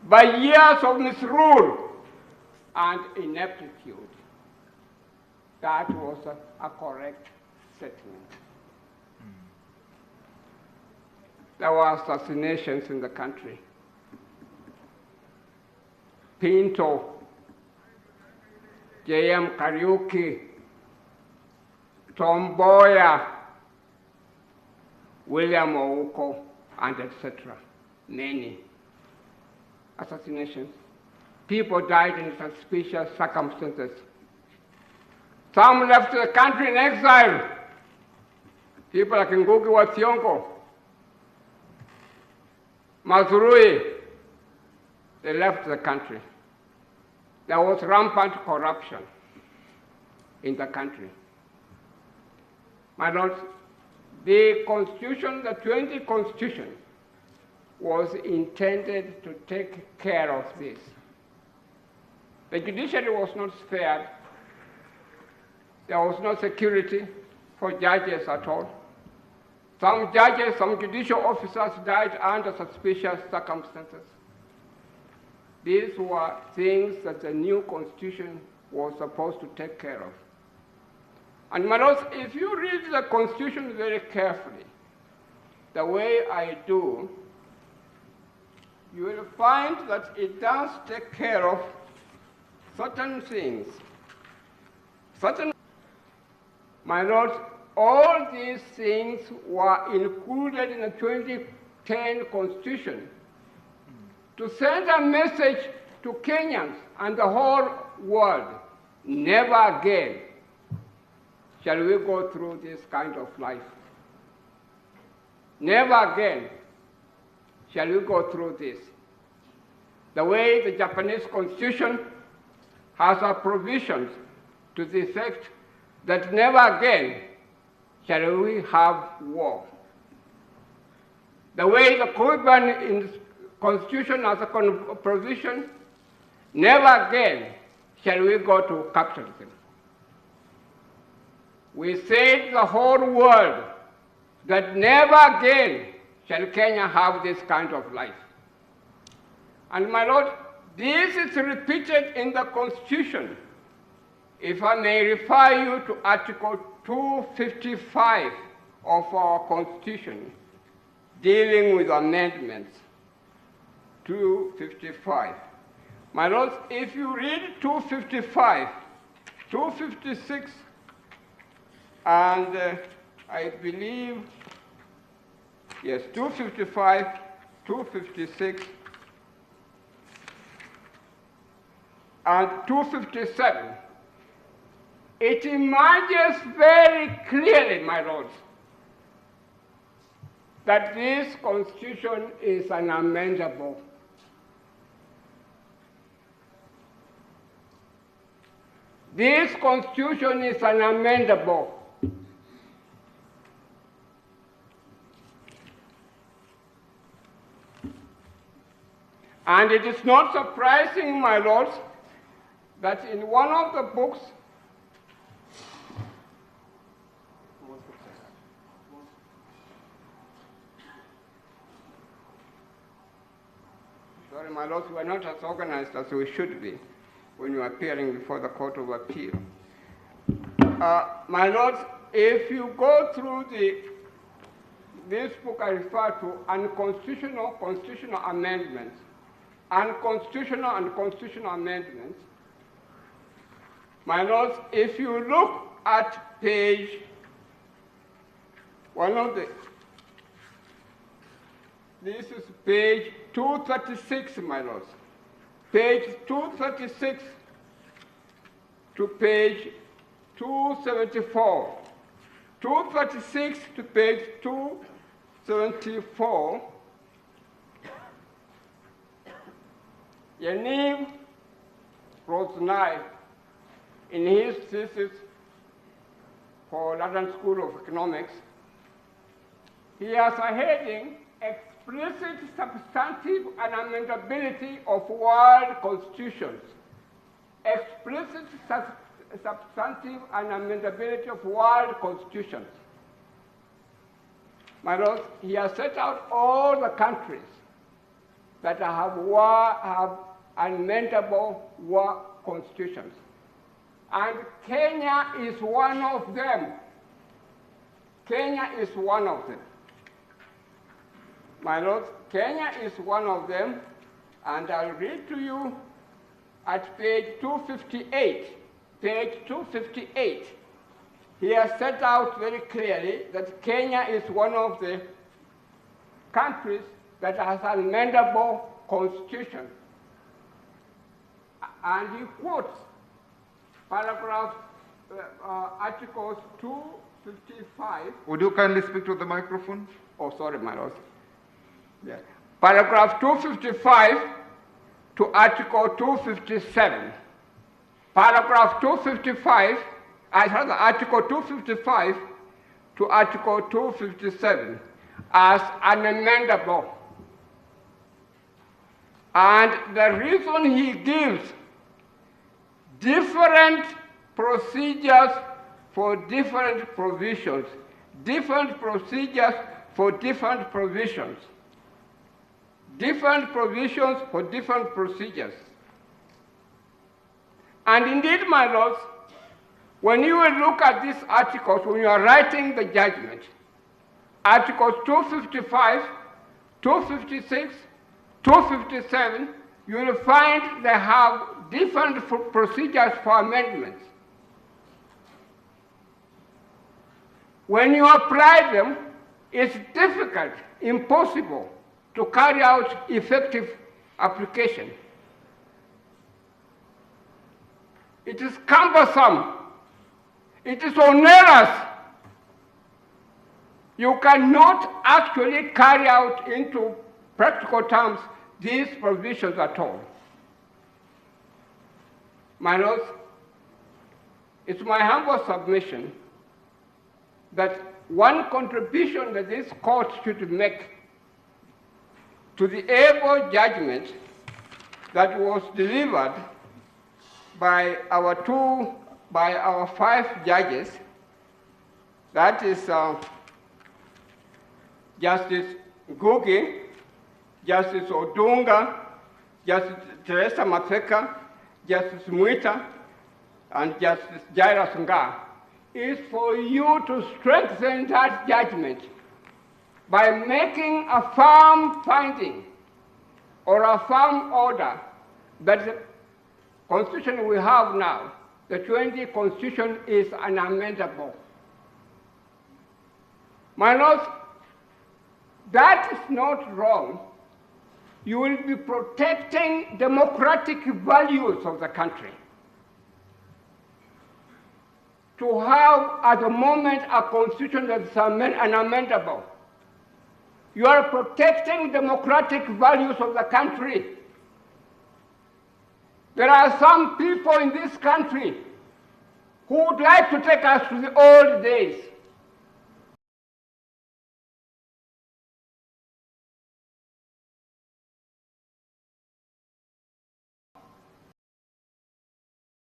by years of misrule and ineptitude. That was a correct statement. There were assassinations in the country. Pinto, J.M. Kariuki, Tom Mboya, William Ouko, and etc. Many assassinations. People died in suspicious circumstances. Some left the country in exile. People like Ngugi wa Thiong'o, Mazurui, they left the country. There was rampant corruption in the country. My lords, the Constitution, the 20th Constitution, was intended to take care of this. The judiciary was not spared. There was no security for judges at all. Some judges, some judicial officers died under suspicious circumstances. These were things that the new Constitution was supposed to take care of. And my lords, if you read the Constitution very carefully, the way I do, you will find that it does take care of certain things. My lords, all these things were included in the 2010 Constitution to send a message to Kenyans and the whole world. Never again shall we go through this kind of life. Never again shall we go through this. The way the Japanese Constitution has a provisions to the effect that never again shall we have war. The way the Cuban Constitution has a provision, never again shall we go to capitalism. We say to the whole world that never again shall Kenya have this kind of life. And my lord, this is repeated in the Constitution. If I may refer you to Article 255 of our Constitution, dealing with amendments, 255. My lords, if you read 255, 256, and I believe, yes, 255, 256, and 257, it emerges very clearly, my lords, that this Constitution is unamendable. This Constitution is unamendable. And it is not surprising, my lords, that in one of the books, sorry, my lords, we are not as organized as we should be when you are appearing before the Court of Appeal. My lords, if you go through this book I refer to, unconstitutional constitutional amendments, unconstitutional and constitutional amendments, my lords, if you look at page, this is page 236, my lords. Page 236 to page 274. 236 to page 274. Yaniv Rosnai, in his thesis for London School of Economics, he has a heading, Explicit Substantive Unamendability of World Constitutions. Explicit Substantive Unamendability of World Constitutions. My lords, he has set out all the countries that have unamendable war constitutions. And Kenya is one of them. Kenya is one of them. My lords, Kenya is one of them, and I'll read to you at page 258. Page 258. He has set out very clearly that Kenya is one of the countries that has an amendable constitution. And he quotes articles 255. Would you kindly speak to the microphone? Oh, sorry, my lord. Yeah. Paragraph 255 to Article 257. Paragraph 255, Article 255 to Article 257 as unamendable. And the reason he gives different procedures for different provisions, different procedures for different provisions, different provisions for different procedures. And indeed, my lords, when you will look at these articles, when you are writing the judgment, Articles 255, 256, 257, you will find they have different procedures for amendments. When you apply them, it's difficult, impossible to carry out effective application. It is cumbersome. It is onerous. You cannot actually carry out into practical terms these provisions at all. My lords, it's my humble submission that one contribution that this court should make to the able judgment that was delivered by our 5 judges, that is Justice Ngugi, Justice Odunga, Justice Teresa Matheka, Justice Mwita, and Justice Jairus Nga, is for you to strengthen that judgment by making a firm finding or a firm order that the Constitution we have now, the 20th Constitution, is unamendable. My lords, that is not wrong. You will be protecting democratic values of the country. To have at the moment a constitution that is unamendable, you are protecting democratic values of the country. There are some people in this country who would like to take us to the old days.